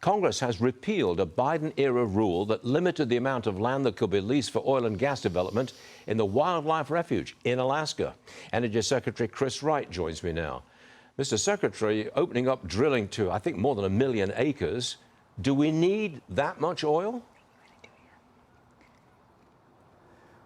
Congress has repealed a Biden-era rule that limited the amount of land that could be leased for oil and gas development in the wildlife refuge in Alaska. Energy Secretary Chris Wright joins me now. Mr. Secretary, opening up drilling to, I think, more than 1 million acres, do we need that much oil?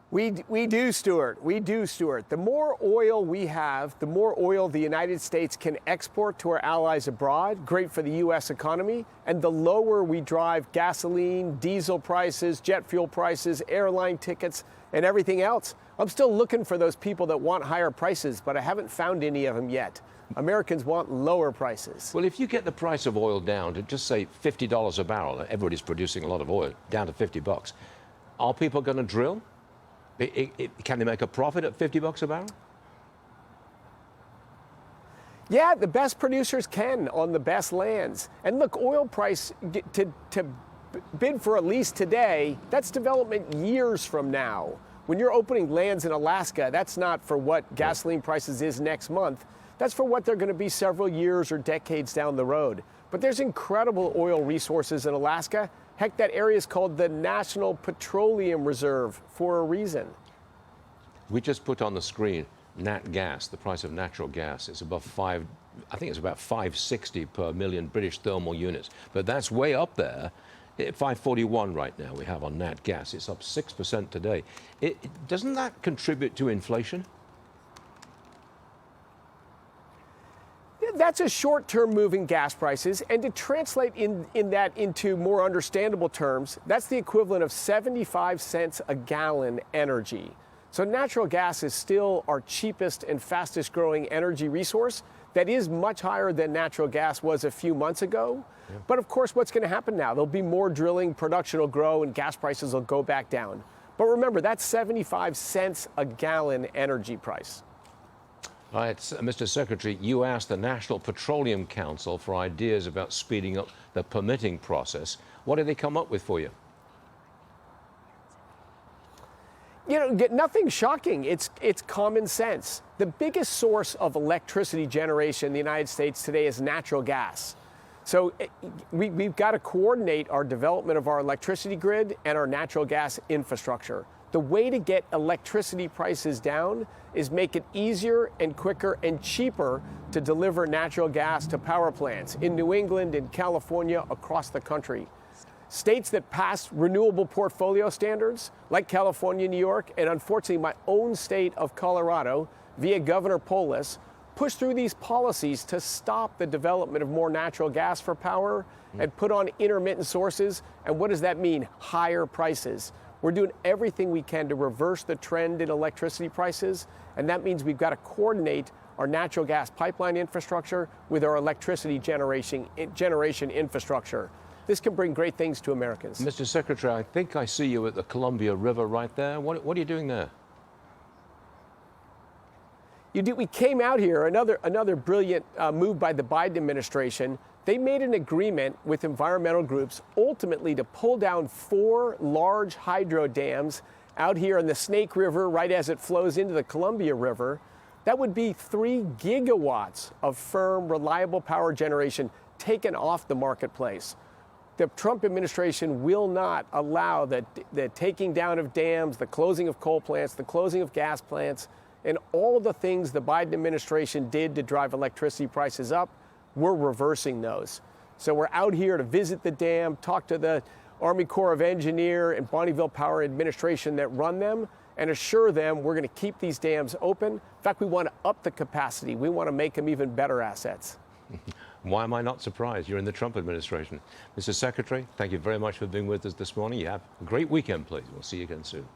We do, Stuart. We do, Stuart. The more oil we have, the more oil the United States can export to our allies abroad, great for the U.S. economy, and the lower we drive gasoline, diesel prices, jet fuel prices, airline tickets, and everything else. I'm still looking for those people that want higher prices, but I haven't found any of them yet. Americans want lower prices. Well, if you get the price of oil down to just say $50 a barrel, everybody's producing a lot of oil, down to $50, are people going to drill? Can they make a profit at $50 a barrel? Yeah, the best producers can on the best lands. And look, oil price to bid for a lease today, that's development years from now. When you're opening lands in Alaska, that's not for what gasoline prices is next month. That's for what they're going to be several years or decades down the road. But there's incredible oil resources in Alaska. Heck, that area is called the National Petroleum Reserve for a reason. We just put on the screen nat gas, the price of natural gas. It's above I think it's about 560 per million British thermal units. But that's way up there. 541 right now we have on nat gas. It's up 6% today. Doesn't that contribute to inflation? That's a short-term move in gas prices, and to translate that into more understandable terms, that's the equivalent of 75 cents a gallon energy. So natural gas is still our cheapest and fastest growing energy resource. That is much higher than natural gas was a few months ago. Yeah. But of course, what's going to happen now? There'll be more drilling, production will grow, and gas prices will go back down. But remember, that's 75 cents a gallon energy price. All right, Mr. Secretary, you asked the National Petroleum Council for ideas about speeding up the permitting process. What did they come up with for you? You know, nothing shocking. It's common sense. The biggest source of electricity generation in the United States today is natural gas. So we've got to coordinate our development of our electricity grid and our natural gas infrastructure. The way to get electricity prices down is make it easier and quicker and cheaper to deliver natural gas to power plants in New England, in California, across the country. States that pass renewable portfolio standards, like California, New York, and unfortunately my own state of Colorado, via Governor Polis, push through these policies to stop the development of more natural gas for power and put on intermittent sources. And what does that mean? Higher prices. We're doing everything we can to reverse the trend in electricity prices, and that means we've got to coordinate our natural gas pipeline infrastructure with our electricity generation infrastructure. This can bring great things to Americans. Mr. Secretary, I think I see you at the Columbia River right there. What are you doing there? We came out here, another brilliant move by the Biden administration. They made an agreement with environmental groups ultimately to pull down 4 large hydro dams out here in the Snake River right as it flows into the Columbia River. That would be 3 gigawatts of firm, reliable power generation taken off the marketplace. The Trump administration will not allow the taking down of dams, the closing of coal plants, the closing of gas plants, and all the things the Biden administration did to drive electricity prices up. We're reversing those. So we're out here to visit the dam, talk to the Army Corps of Engineers and Bonneville Power Administration that run them, and assure them we're going to keep these dams open. In fact, we want to up the capacity. We want to make them even better assets. Why am I not surprised? You're in the Trump administration. Mr. Secretary, thank you very much for being with us this morning. You have a great weekend, please. We'll see you again soon.